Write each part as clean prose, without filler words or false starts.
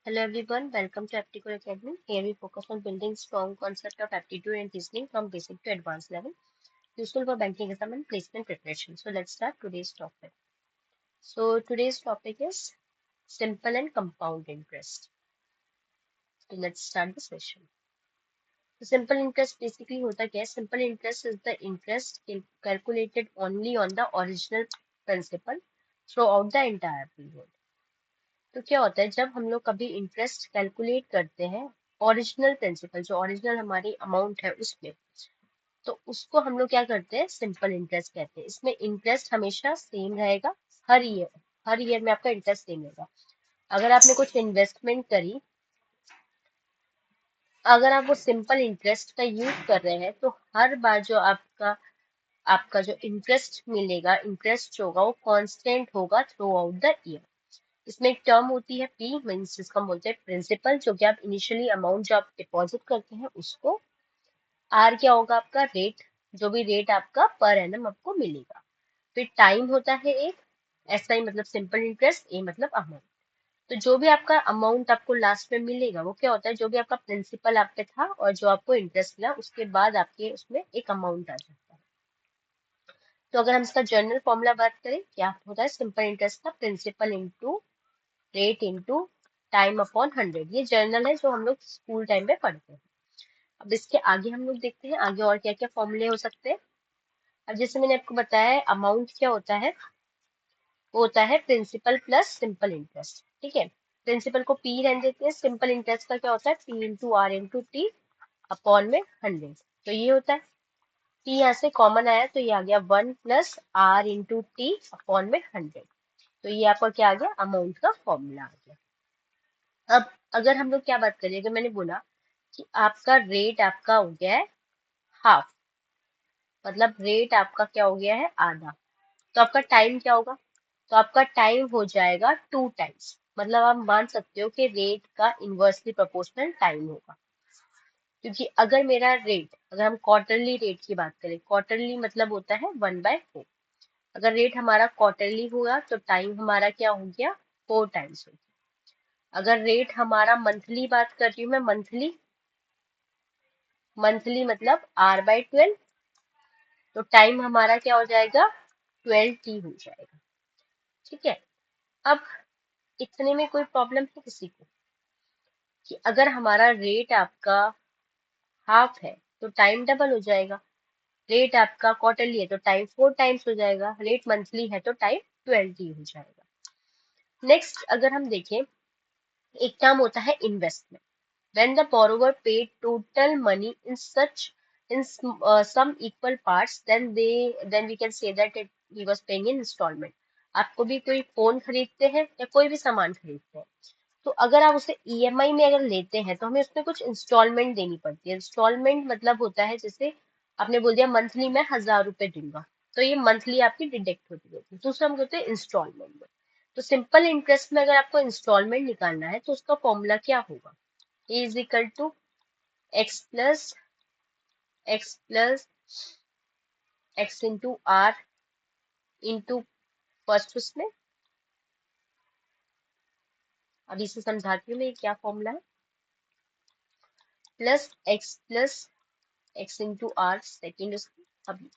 Hello everyone, welcome to Aptitude Academy. Here we focus on building strong concept of aptitude and reasoning from basic to advanced level, useful for banking exam and placement preparation. So let's start today's topic. So today's topic is simple and compound interest. So let's start the session. So simple interest basically होता क्या है? Simple interest is the interest calculated only on the original principal throughout the entire period. तो क्या होता है जब हम लोग कभी इंटरेस्ट कैलकुलेट करते हैं ओरिजिनल प्रिंसिपल जो ओरिजिनल हमारी अमाउंट है उसमें, तो उसको हम लोग क्या करते हैं सिंपल इंटरेस्ट कहते हैं। इसमें इंटरेस्ट हमेशा सेम रहेगा, हर ईयर में आपका इंटरेस्ट सेम रहेगा। अगर आपने कुछ इन्वेस्टमेंट करी, अगर आप वो सिंपल इंटरेस्ट का यूज कर रहे हैं तो हर बार जो आपका आपका जो इंटरेस्ट मिलेगा, इंटरेस्ट जो होगा वो कांस्टेंट होगा थ्रू आउट द ईयर। इसमें एक टर्म होती है पी मीन्स जिसको हम बोलते हैं प्रिंसिपल, जो कि आप इनिशियली अमाउंट जो आप डिपॉजिट करते हैं उसको। आर क्या होगा आपका रेट, जो भी रेट आपका पर एनम आपको मिलेगा। फिर टाइम होता है एक, एस आई मतलब सिंपल इंटरेस्ट, ए मतलब अमाउंट। तो जो भी आपका अमाउंट आपको लास्ट में मिलेगा वो क्या होता है, जो भी आपका प्रिंसिपल आप पे था और जो आपको इंटरेस्ट मिला उसके बाद आपके उसमें एक अमाउंट आ जाता है। तो अगर हम इसका जनरल फॉर्मूला बात करें, क्या होता है सिंपल इंटरेस्ट का principal into rate into time upon 100। ये जर्नल है जो हम लोग स्कूल टाइम पे पढ़ते हैं। अब इसके आगे हम लोग देखते हैं आगे और क्या क्या फॉर्मूले हो सकते हैं। अब जैसे मैंने आपको बताया अमाउंट क्या होता है, वो होता है प्रिंसिपल प्लस सिंपल इंटरेस्ट। ठीक है, प्रिंसिपल को पी रहने देते हैं, सिंपल इंटरेस्ट का क्या होता है P into are into T upon में 100। तो ये होता है टी यहाँ से कॉमन आया तो ये आ गया 1 plus R into T upon में 100। तो ये आपका क्या आ गया अमाउंट का फॉर्मूला आ गया। अब अगर हम लोग क्या बात करें, अगर मैंने बोला कि आपका रेट आपका हो गया है हाफ, मतलब रेट आपका क्या हो गया है आधा, तो आपका टाइम क्या होगा, तो आपका टाइम हो जाएगा 2 टाइम्स। मतलब आप मान सकते हो कि रेट का इन्वर्सली प्रोपोर्शनल टाइम होगा। क्योंकि अगर मेरा रेट, अगर हम क्वार्टरली रेट की बात करें, क्वार्टरली मतलब होता है 1/4। अगर रेट हमारा क्वार्टरली हुआ तो टाइम हमारा क्या हो गया 4 टाइम्स हो गया। अगर रेट हमारा मंथली बात कर रही हूँ मैं, मंथली मंथली मतलब R/12, तो टाइम हमारा क्या हो जाएगा 12T हो जाएगा। ठीक है, अब इतने में कोई प्रॉब्लम है किसी को कि अगर हमारा रेट आपका हाफ है तो टाइम डबल हो जाएगा, रेट आपका क्वार्टरली है तो टाइम 4 टाइम्स हो जाएगा, रेट मंथली है तो टाइम 12T हो जाएगा। नेक्स्ट अगर हम देखें, एक टर्म होता है investment. When the borrower paid total money in some equal parts, then we can say that he was paying in installment. आपको भी कोई फोन खरीदते हैं या कोई भी सामान खरीदते हैं, तो अगर आप उसे ईएमआई में अगर लेते हैं तो हमें उसमें कुछ इंस्टॉलमेंट देनी पड़ती है। इंस्टॉलमेंट मतलब होता है जैसे आपने बोल दिया मंथली मैं 1000 रुपए दूंगा, तो ये मंथली आपकी डिडक्ट होती है, दूसरा हम कहते हैं इंस्टॉलमेंट में। तो सिंपल इंटरेस्ट में अगर आपको इंस्टॉलमेंट निकालना है तो उसका फॉर्मूला क्या होगा, A is equal to x plus x into are into first उसमें, अभी से समझाती हूँ मैं ये क्या फॉर्मूला है, plus x into R second उसमें। अभी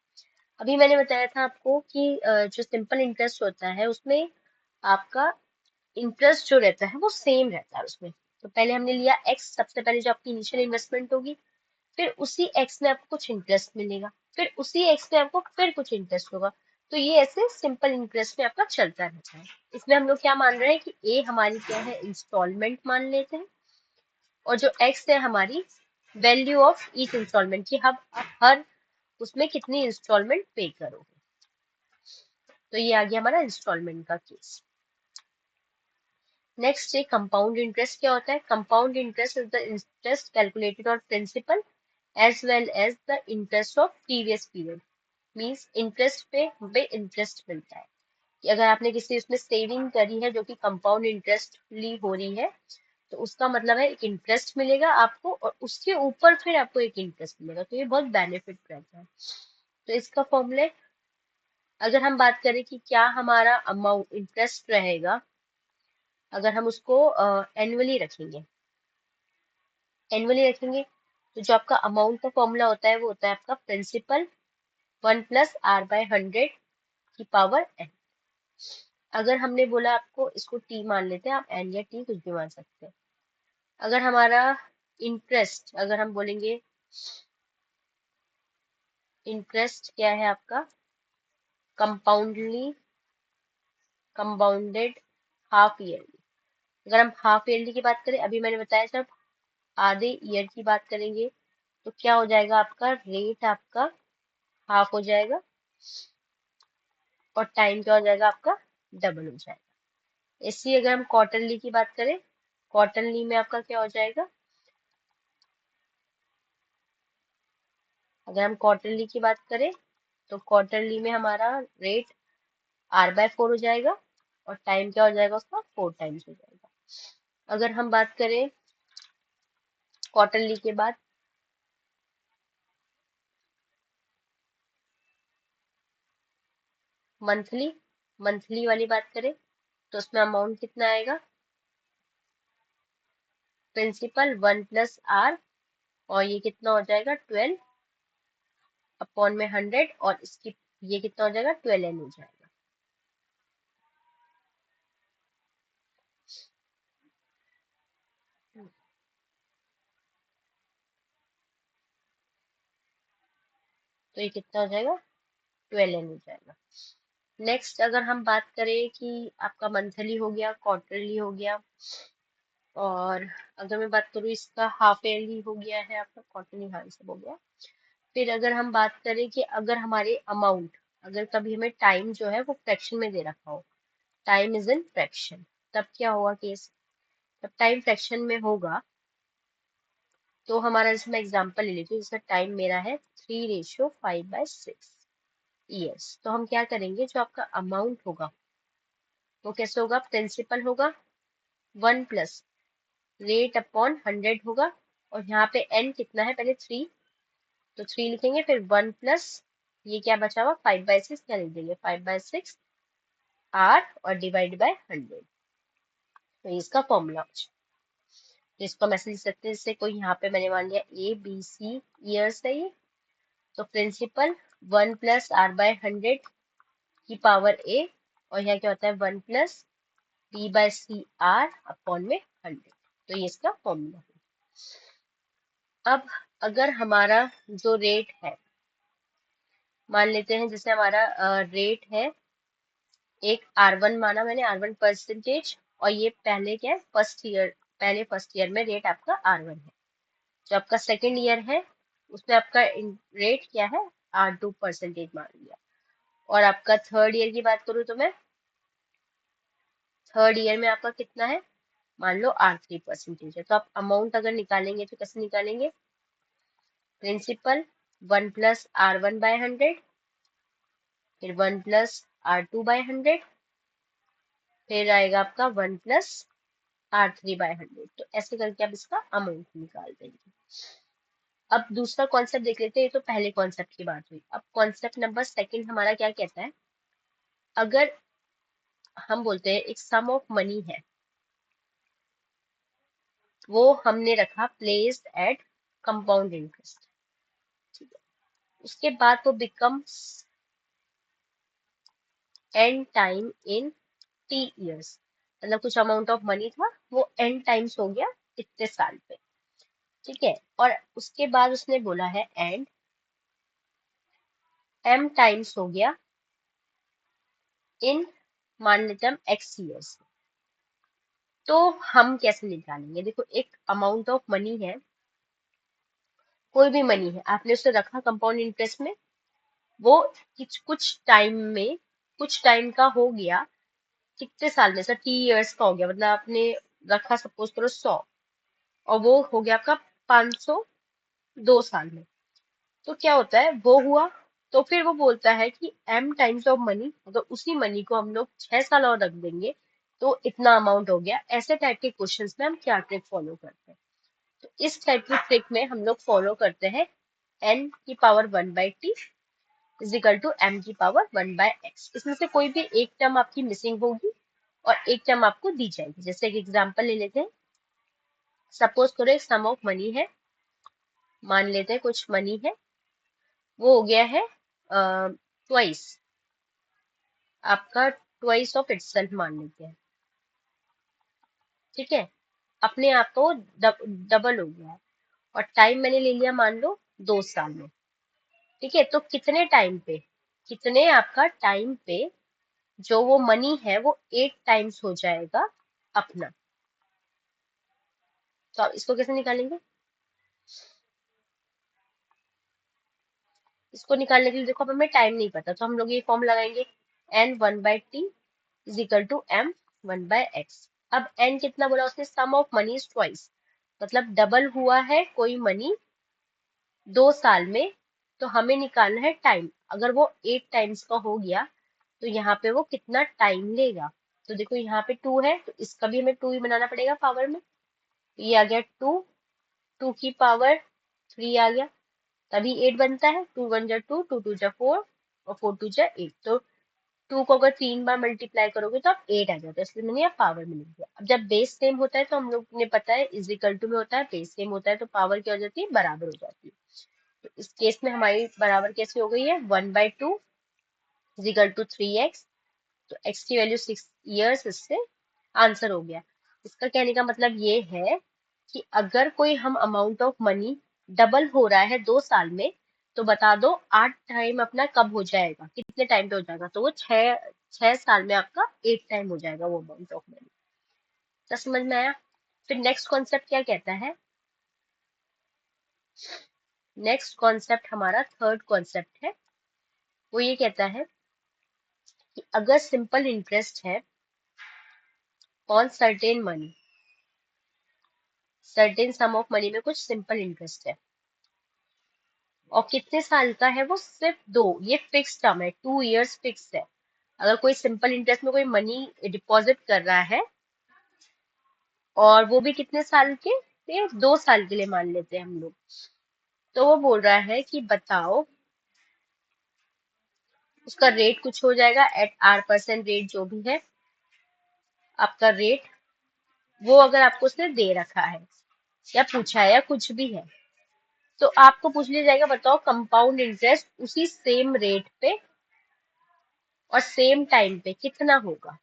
अभी मैंने बताया था आपको कि जो सिंपल इंटरेस्ट होता है उसमें आपका इंटरेस्ट जो रहता है वो सेम रहता है उसमें। तो पहले हमने लिया एक्स, सबसे पहले जो आपकी इनिशियल इन्वेस्टमेंट होगी, फिर उसी एक्स में आपको कुछ इंटरेस्ट मिलेगा, फिर उसी एक्स में आपको फिर कुछ इंटरेस्ट होगा। तो ये ऐसे सिंपल इंटरेस्ट में आपका चलता रहता है। इसमें हम लोग क्या मान रहे हैं कि ए हमारी क्या है इंस्टॉलमेंट मान लेते हैं, और जो एक्स है हमारी वैल्यू ऑफ ईच इंस्टॉलमेंट की, हम हर उसमें कितनी इंस्टॉलमेंट पे करोगे। तो ये आ गया हमारा इंस्टॉलमेंट का केस। नेक्स्ट है कंपाउंड इंटरेस्ट। क्या होता है compound interest is the interest calculated on principal as well as the interest of previous period. Means interest पे हमें इंटरेस्ट मिलता है कि अगर आपने किसी उसमें सेविंग करी है जो कि कंपाउंड इंटरेस्टली हो रही है, तो उसका मतलब है एक इंटरेस्ट मिलेगा आपको और उसके ऊपर फिर आपको एक इंटरेस्ट मिलेगा, तो ये बहुत बेनिफिट रहता है। तो इसका फॉर्मूले अगर हम बात करें कि क्या हमारा अमाउंट इंटरेस्ट रहेगा, अगर हम उसको एनुअली रखेंगे तो जो आपका अमाउंट का फॉर्मूला होता है वो होता है आपका प्रिंसिपल 1+R/100 की पावर n। अगर हमने बोला आपको इसको t मान लेते हैं, आप n या t कुछ भी मान सकते हैं। अगर हमारा इंटरेस्ट, अगर हम बोलेंगे इंटरेस्ट क्या है आपका, कंपाउंडेड हाफ ईयरली। अगर हम हाफ ईयरली की बात करें, अभी मैंने बताया जब आधे ईयर की बात करेंगे तो क्या हो जाएगा, आपका रेट आपका हाफ हो जाएगा और टाइम क्या हो जाएगा, आपका डबल हो जाएगा। इसी अगर हम क्वार्टरली की बात करें, क्वार्टरली में आपका क्या हो जाएगा, अगर हम क्वार्टरली की बात करें तो क्वार्टरली में हमारा रेट R/4 हो जाएगा और टाइम क्या हो जाएगा उसका 4 टाइम्स हो जाएगा। अगर हम बात करें क्वार्टरली के बाद मंथली, मंथली वाली बात करें तो उसमें अमाउंट कितना आएगा, प्रिंसिपल 1+R और ये कितना हो जाएगा 12/100 और इसकी ये कितना हो जाएगा 12n हो जाएगा। तो ये कितना हो जाएगा 12n हो जाएगा। नेक्स्ट अगर हम बात करें कि आपका मंथली हो गया, क्वार्टरली हो गया, और अगर मैं बात करूँ इसका हाफ ईयरली हो गया है आपका, क्वार्टरली, हाँ ये सब हो गया। फिर अगर हम बात करें कि अगर हमारे अमाउंट, अगर कभी हमें टाइम जो है वो फ्रैक्शन में दे रखा हो, टाइम इज इन फ्रैक्शन, तब क्या होगा केस, जब टाइम फ्रैक्शन में होगा तो हमारा, जैसे मैं एग्जांपल ले लेती हूँ, जैसे टाइम मेरा है 3:5/6 ईयर्स, तो हम क्या करेंगे, जो आपका अमाउंट होगा वो कैसे होगा, प्रिंसिपल होगा 1+रेट/100 होगा, और यहाँ पे n कितना है, पहले 3, तो 3 लिखेंगे, फिर 1+ ये क्या बचा हुआ 5/6, क्या लिख देंगे 5/6 R और डिवाइड बाय 100। तो ये इसका फॉर्मूला हो जाए, तो इसको हम ऐसे लिख सकते हैं, जैसे कोई यहाँ पे मैंने मान लिया ABC ईयर्स है ये, तो प्रिंसिपल 1+R/100 की पावर A, और यहाँ क्या होता है 1+B/C R/100। तो ये इसका फॉर्मूला है। अब अगर हमारा जो रेट है, मान लेते हैं जैसे हमारा रेट है एक R1 माना मैंने, R1 परसेंटेज, और ये पहले क्या है फर्स्ट ईयर, पहले फर्स्ट ईयर में रेट आपका R1 है। जो आपका सेकेंड ईयर है उसमें आपका रेट क्या है R2 परसेंटेज मान लिया, और आपका थर्ड ईयर की बात करूँ तो मैं, थर्ड ईयर में आपका कितना है, मान लो R3 परसेंटेज है, तो आप अमाउंट अगर निकालेंगे तो कैसे निकालेंगे, प्रिंसिपल 1+R1/100, फिर 1+R2/100, फिर आएगा आपका 1+R3/100। तो ऐसे करके आप इसका अमाउंट निकाल देंगे। अब दूसरा कॉन्सेप्ट देख लेते हैं, ये तो पहले कॉन्सेप्ट की बात हुई। अब कॉन्सेप्ट नंबर सेकंड हमारा क्या कहता है, अगर हम बोलते हैं एक सम ऑफ मनी है, वो हमने रखा प्लेस्ड एट कंपाउंड इंटरेस्ट, ठीक है, उसके बाद वो becomes n time in t years, मतलब कुछ अमाउंट ऑफ मनी था वो n टाइम्स हो गया इतने साल पे, ठीक है, और उसके बाद उसने बोला है एंड m टाइम्स हो गया इन, मान लेते हम x इयर्स। तो हम कैसे निकालेंगे, देखो एक अमाउंट ऑफ मनी है, कोई भी मनी है, आपने उसे रखा कंपाउंड इंटरेस्ट में, वो कुछ टाइम में, कुछ टाइम का हो गया, कितने साल में, सर टी इयर्स का हो गया, मतलब आपने रखा सपोज करो 100 और वो हो गया आपका 500 2 साल में, तो क्या होता है वो हुआ, तो फिर वो बोलता है कि m टाइम्स ऑफ मनी, अगर उसी मनी को हम लोग 6 साल और रख देंगे तो इतना अमाउंट हो गया। ऐसे टाइप के क्वेश्चंस में हम क्या ट्रिक फॉलो करते हैं, तो इस टाइप की ट्रिक में हम लोग फॉलो करते हैं n की power 1/t is equal to m की पावर 1/x। इसमें से कोई भी एक टर्म आपकी मिसिंग होगी और एक टर्म आपको दी जाएगी। जैसे एक एग्जांपल ले लेते हैं, सपोज करो एक सम ऑफ मनी है, मान लेते हैं कुछ मनी है, वो हो गया है ट्वाइस, आपका ट्वाइस ऑफ इटसेल्फ मान लेते हैं, ठीक है, अपने आप को डबल हो गया है, और टाइम मैंने ले लिया मान लो 2 साल में, ठीक है। तो कितने टाइम पे, कितने आपका टाइम पे जो वो मनी है वो 8 टाइम्स हो जाएगा अपना। तो आप इसको कैसे निकालेंगे? इसको निकालने के लिए देखो, अब हमें टाइम नहीं पता, तो हम लोग ये फॉर्म लगाएंगे, n1/t is equal to m1/x। अब n कितना बोला उसने, सम ऑफ मनी इज ट्वाइस, मतलब डबल हुआ है कोई मनी 2 साल में, तो हमें निकालना है टाइम। अगर वो 8 टाइम्स का हो गया तो यहाँ पे वो कितना टाइम लेगा। तो देखो यहाँ पे 2 है, तो इसका भी हमें 2 ही बनाना पड़ेगा पावर में। ये आ गया 2, 2 की पावर 3 आ गया, तभी 8 बनता है। 2 1 जा 2, 2 2 जा 4, और 4 2 जा 8। तो 2 को अगर 3 बार मल्टीप्लाई करोगे तो आप 8 आ जाता है, इसलिए मैंने यहाँ पावर में लिख दिया। अब जब बेस सेम होता है तो हम लोग ने पता है इज इक्वल टू में होता है, बेस सेम होता है तो पावर क्या हो जाती है, बराबर हो जाती है। तो इस केस में हमारी बराबर कैसे हो गई है, 1/2 इज इक्वल टू 3x। तो x की वैल्यू 6 ईयर्स, इससे आंसर हो गया। इसका कहने का मतलब ये है कि अगर कोई हम अमाउंट ऑफ मनी डबल हो रहा है 2 साल में, तो बता दो 8 टाइम अपना कब हो जाएगा, कितने टाइम पे हो जाएगा। तो वो 6 साल में आपका 8 टाइम हो जाएगा वो अमाउंट ऑफ मनी। तो समझ में आया? फिर नेक्स्ट कॉन्सेप्ट क्या कहता है, नेक्स्ट कॉन्सेप्ट हमारा थर्ड कॉन्सेप्ट है, वो ये कहता है कि अगर सिंपल इंटरेस्ट है on certain money, certain some of money में कुछ सिंपल इंटरेस्ट है, और कितने साल का है वो, सिर्फ 2, ये फिक्स टर्म है, 2 इयर्स फिक्स है। अगर कोई सिंपल इंटरेस्ट में कोई मनी डिपॉजिट कर रहा है, और वो भी कितने साल के, ये 2 साल के लिए मान लेते हैं हम लोग, तो वो बोल रहा है कि बताओ उसका रेट कुछ हो जाएगा एट R% रेट, जो भी है आपका रेट, वो अगर आपको उसने दे रखा है या पूछा है या कुछ भी है, तो आपको पूछ लिया जाएगा बताओ कंपाउंड इंटरेस्ट उसी सेम रेट पे और सेम टाइम पे कितना होगा।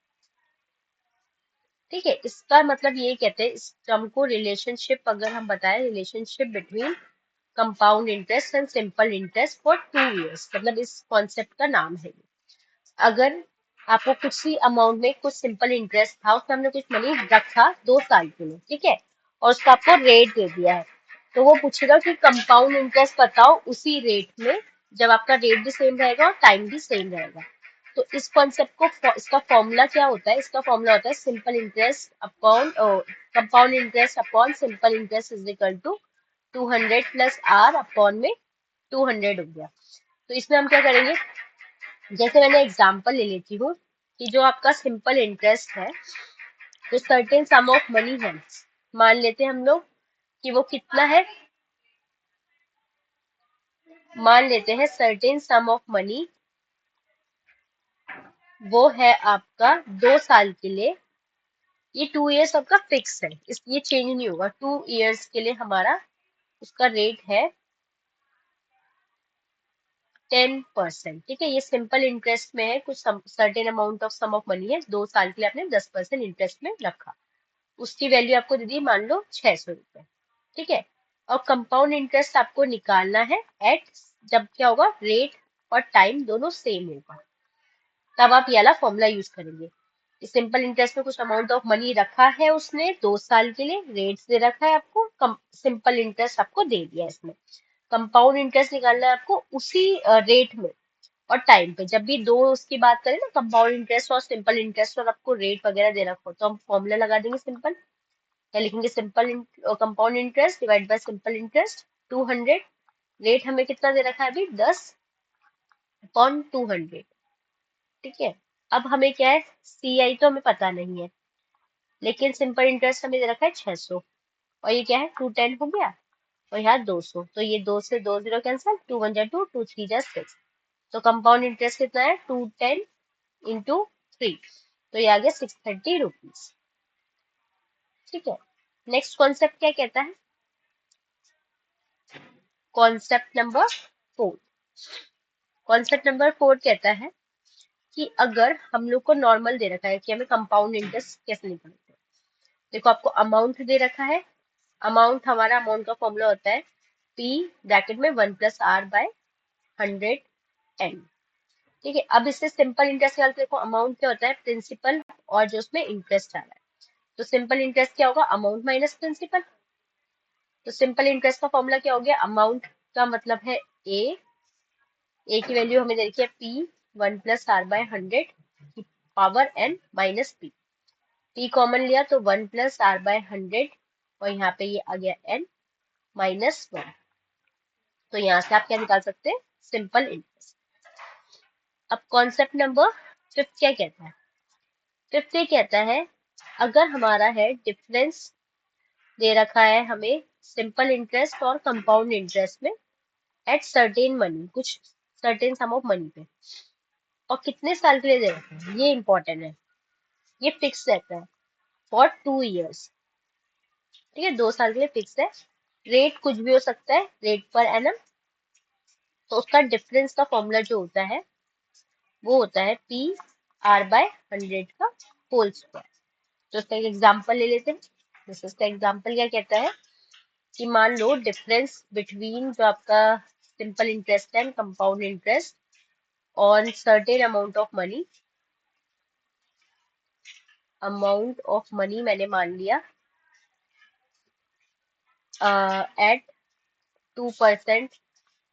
ठीक है, इसका मतलब ये कहते हैं, इस टर्म को रिलेशनशिप अगर हम बताएं, relationship between compound interest and simple interest for 2 years, मतलब इस कॉन्सेप्ट का नाम है ये। अगर आपको कुछ ही अमाउंट में कुछ सिंपल इंटरेस्ट था, उसमें हमने कुछ मनी रखा 2 साल के लिए, ठीक है, और उसका आपको रेट दे दिया है, तो वो पूछेगा कि कंपाउंड इंटरेस्ट बताओ उसी रेट में, जब आपका रेट भी सेम रहेगा और टाइम भी सेम रहेगा। तो इस कॉन्सेप्ट को इसका फॉर्मूला क्या होता है, इसका फॉर्मूला होता है simple interest upon compound interest upon simple interest is equal to 200 plus R upon में 200 हो गया। तो इसमें हम क्या करेंगे, जैसे मैंने एग्जांपल ले लेती हूँ कि जो आपका सिंपल इंटरेस्ट है, जो सर्टेन सम ऑफ मनी है, मान लेते हैं हम लोग कि वो कितना है, मान लेते हैं सर्टेन सम ऑफ मनी वो है आपका 2 साल के लिए, ये 2 इयर्स आपका फिक्स है, इस ये चेंज नहीं होगा। 2 इयर्स के लिए हमारा उसका रेट है 10%, ठीक है। ये सिंपल इंटरेस्ट में है, कुछ certain amount of sum of money है, 2 साल के लिए आपने 10% इंटरेस्ट में रखा, उसकी वैल्यू आपको दे दी मान लो 600 रुपए, ठीक है। और कंपाउंड इंटरेस्ट आपको निकालना है एट, जब क्या होगा, रेट और टाइम दोनों सेम होगा, तब आप ये वाला फॉर्मूला यूज करेंगे। सिंपल इंटरेस्ट में कुछ अमाउंट ऑफ मनी रखा है उसने 2 साल के लिए, रेट दे रखा है आपको, सिंपल इंटरेस्ट आपको दे दिया है इसमें। कंपाउंड इंटरेस्ट निकालना है आपको उसी रेट में और टाइम पे, जब भी दो उसकी बात करें ना, कंपाउंड इंटरेस्ट और सिंपल इंटरेस्ट, और आपको रेट वगैरह दे रखा हो, तो हम फॉर्मूला लगा देंगे सिंपल, क्या लिखेंगे, simple compound interest divide by simple interest 200, rate हमें कितना दे रखा है अभी 10/200, ठीक है। अब हमें क्या है, CI तो हमें पता नहीं है, लेकिन सिंपल इंटरेस्ट हमें दे रखा है 600, और ये क्या है 210 हो गया, और यहाँ 200, तो ये 2 से 2 जीरो कैंसिल, 2 1 जा 2, 2 3 जा 6, तो कंपाउंड इंटरेस्ट कितना है 210 इंटू 3, तो ये आ गया 630 रुपीज। ठीक है, नेक्स्ट कॉन्सेप्ट क्या कहता है? Concept number 4। कॉन्सेप्ट नंबर 4 कहता है कि अगर हम लोग को नॉर्मल दे रखा है कि हमें कंपाउंड इंटरेस्ट कैसे निकालते हैं। देखो, आपको अमाउंट दे रखा है। अमाउंट, हमारा अमाउंट का फॉर्मूला होता है P ब्रैकेट में 1+R/100n। ठीक है, अब इससे सिंपल इंटरेस्ट निकालते, देखो अमाउंट क्या होता है? प्रिंसिपल और जो उसमें इंटरेस्ट आ रहा है। तो सिंपल इंटरेस्ट क्या होगा? Amount minus principal. तो सिंपल इंटरेस्ट का फॉर्मूला क्या हो गया? अमाउंट का मतलब है ए की वैल्यू हमें दे रखी है P 1+R/100 की power n minus P। P common लिया तो 1+R/100 और यहाँ पे ये आ गया n माइनस 1। तो यहाँ से आप क्या निकाल सकते हैं? Simple interest. अब कॉन्सेप्ट नंबर 5 क्या कहता है? 5 ये कहता है अगर हमारा है डिफरेंस दे रखा है हमें सिंपल इंटरेस्ट और कंपाउंड इंटरेस्ट में एट सर्टेन मनी, कुछ सर्टेन सम ऑफ मनी पे, और कितने साल के लिए दे रखा है, ये इंपॉर्टेंट है। ये फिक्स रहता है फॉर 2 years। ठीक है, 2 साल के लिए फिक्स है। रेट कुछ भी हो सकता है, रेट पर एनम। तो उसका डिफरेंस का फॉर्मूला जो होता है वो होता है PR/100 का होल स्क्वायर। तो इसका एक एग्जाम्पल ले लेते हैं। जैसे इसका एग्जाम्पल क्या कहता है कि मान लो डिफरेंस बिटवीन जो आपका simple interest and compound interest on certain amount of money मैंने मान लिया एट 2%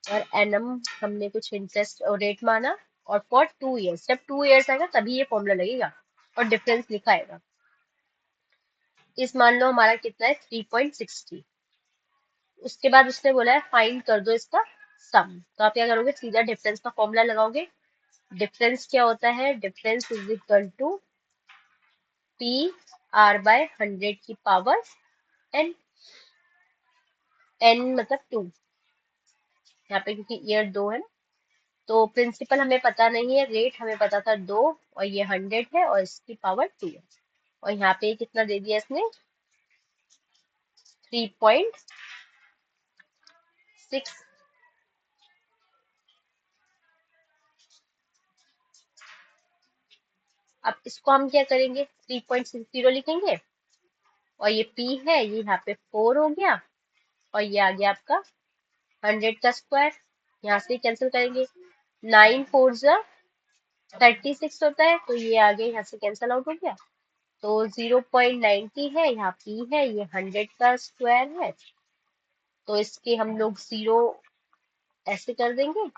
और एनम हमने कुछ इंटरेस्ट और रेट माना, और फॉर 2 years, जब 2 years आएगा तभी ये फॉर्मूला लगेगा और डिफरेंस लिखा आएगा। इस मान लो हमारा कितना है 3.60। उसके बाद उसने बोला है फाइंड कर दो इसका सम। तो आप क्या करोगे? सीधा डिफरेंस का फॉर्मूला लगाओगे। डिफरेंस क्या होता है? Difference is equal to PR/100 की पावर n। n मतलब 2, यहाँ पे क्योंकि ईयर 2 है ना। तो प्रिंसिपल हमें पता नहीं है, रेट हमें पता था 2, और ये 100 है और इसकी पावर 2 है। और यहाँ पे कितना दे दिया इसने? 3.6। अब इसको हम क्या करेंगे? 3.60 लिखेंगे, और ये P है, ये यहाँ पे 4 हो गया, और ये आ गया आपका 100 का स्क्वायर। यहाँ से कैंसिल करेंगे, 9 4 36 होता है, तो ये आगे यहाँ से कैंसिल आउट हो गया। तो 0.90 है, यहाँ P है, ये 100 का स्क्वायर है। तो इसके हम लोग 0 ऐसे कर देंगे,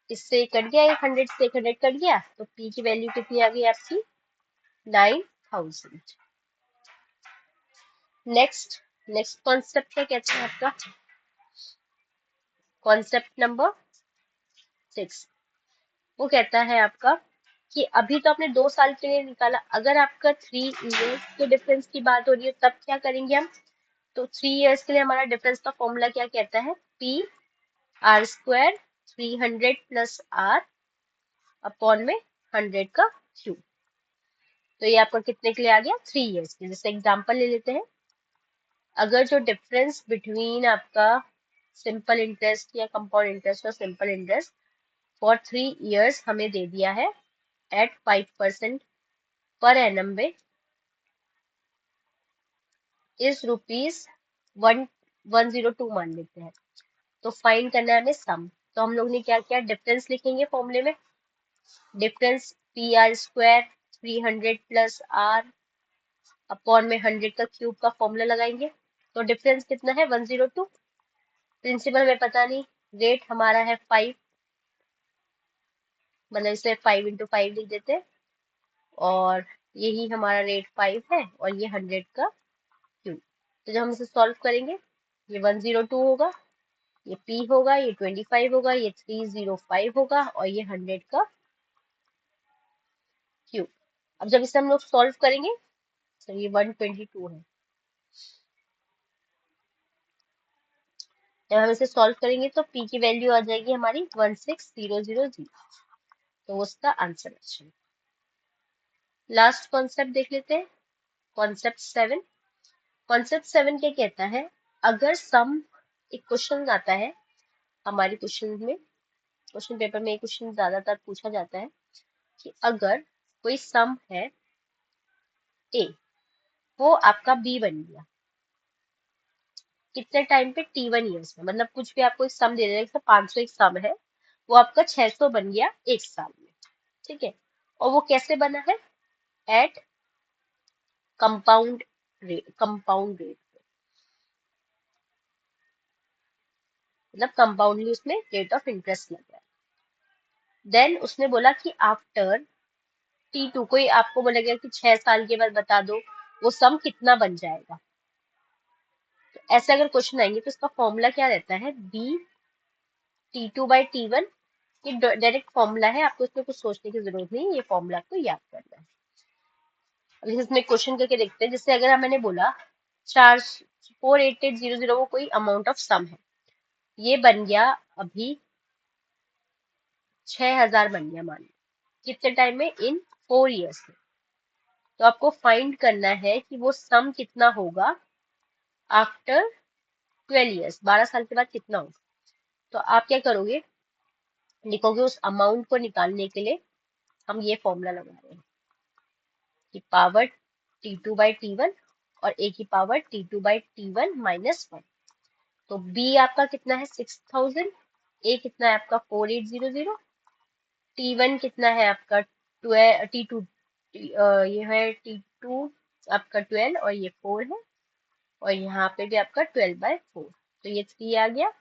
इससे कट गया, 100 से 100 कट गया, तो P की वैल्यू कितनी आ गई आपकी? 9000। नेक्स्ट नेक्स्ट कॉन्सेप्ट क्या कहते हैं आपका? Concept number 6। वो कहता है आपका कि अभी तो आपने 2 साल के लिए निकाला, अगर आपका 3 years के डिफरेंस की बात हो रही है तब क्या करेंगे हम? तो 3 years के लिए हमारा डिफरेंस का फॉर्मूला क्या कहता है? PR² 300+R अपॉन में 100 का क्यूब। तो ये आपका कितने के लिए आ गया? 3 years के। जैसे एग्जांपल ले लेते हैं, अगर जो डिफरेंस बिटवीन आपका सिंपल इंटरेस्ट या कंपाउंड इंटरेस्ट और सिंपल इंटरेस्ट फॉर 3 years हमें दे दिया है एट 5% पर एनम में इस ₹102 मान लेते हैं। तो फाइंड करना है हमें सम। तो हम लोग ने क्या किया? डिफरेंस लिखेंगे फॉर्मूले में। डिफरेंस PR² 300+R अपॉन में 100 का क्यूब का फॉर्मूला लगाएंगे। तो डिफरेंस कितना है? 102। प्रिंसिपल में पता नहीं, रेट हमारा है 5, मतलब इसे 5 × 5 लिख देते हैं, और यही हमारा रेट 5 है, और ये 100 का क्यूब। तो जब हम इसे सॉल्व करेंगे, ये 102 होगा, ये P होगा, ये 25 होगा, ये 305 होगा, और ये 100 का क्यूब। अब जब इसे हम लोग सॉल्व करेंगे तो ये 122 है। जब हम इसे सॉल्व करेंगे तो P की वैल्यू आ जाएगी हमारी 16000। तो उसका आंसर ऑप्शन। लास्ट कॉन्सेप्ट देख लेते हैं, कॉन्सेप्ट 7। कॉन्सेप्ट 7 क्या कहता है, अगर सम, एक क्वेश्चन आता है हमारे क्वेश्चन में, क्वेश्चन पेपर में एक क्वेश्चन ज्यादातर पूछा जाता है कि अगर कोई सम है ए, वो आपका बी बन गया कितने टाइम पे, T1 ईयर्स में, मतलब कुछ भी आपको एक सम दे देगा, जैसे 500 एक सम है, वो आपका 600 बन गया एक साल में, ठीक है। और वो कैसे बना है, at compound rate, compound rate, मतलब कंपाउंडली उसमें रेट ऑफ इंटरेस्ट लग रहा है। देन उसने बोला कि आफ्टर T2, कोई आपको बोलेगा कि 6 साल के बाद बता दो वो सम कितना बन जाएगा। तो ऐसे अगर क्वेश्चन आएंगे तो इसका फॉर्मूला क्या रहता है, बी T2/T1, ये डायरेक्ट फॉर्मूला है, आपको इसमें कुछ सोचने की जरूरत नहीं, ये फॉर्मूला आपको याद करना है। अब जैसे इसमें क्वेश्चन करके देखते हैं, जैसे अगर मैंने बोला 448,800 वो कोई अमाउंट ऑफ सम है, ये बन गया अभी 6,000 बन गया, मान लो कितने टाइम में, इन 4 ईयर्स में। तो आपको फाइंड करना है कि वो सम कितना होगा आफ्टर 12 ईयर्स, 12 साल के बाद कितना होगा। तो आप क्या करोगे, लिखोगे उस अमाउंट को निकालने के लिए हम ये फॉर्मूला लगा रहे हैं कि पावर T2/T1 और ए की पावर T2/T1 -1। तो बी आपका कितना है 6,000, ए कितना है आपका 4,800, T1 कितना है आपका 12, T2 ये है T2 आपका 12 और ये 4 है, और यहाँ पे भी आपका 12/4, तो ये 3 आ गया,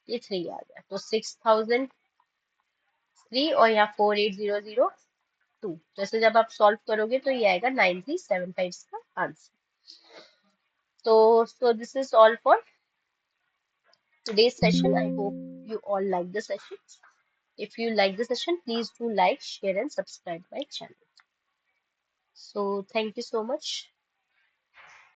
ये 3 आ गया, तो 6,003 और यहाँ 4,800 2। जैसे जब आप सॉल्व करोगे तो ये आएगा 9375 का answer. So this is all for today's session. I hope you all like the session. If you like the session, please do like, share, and subscribe my channel. So thank you so much.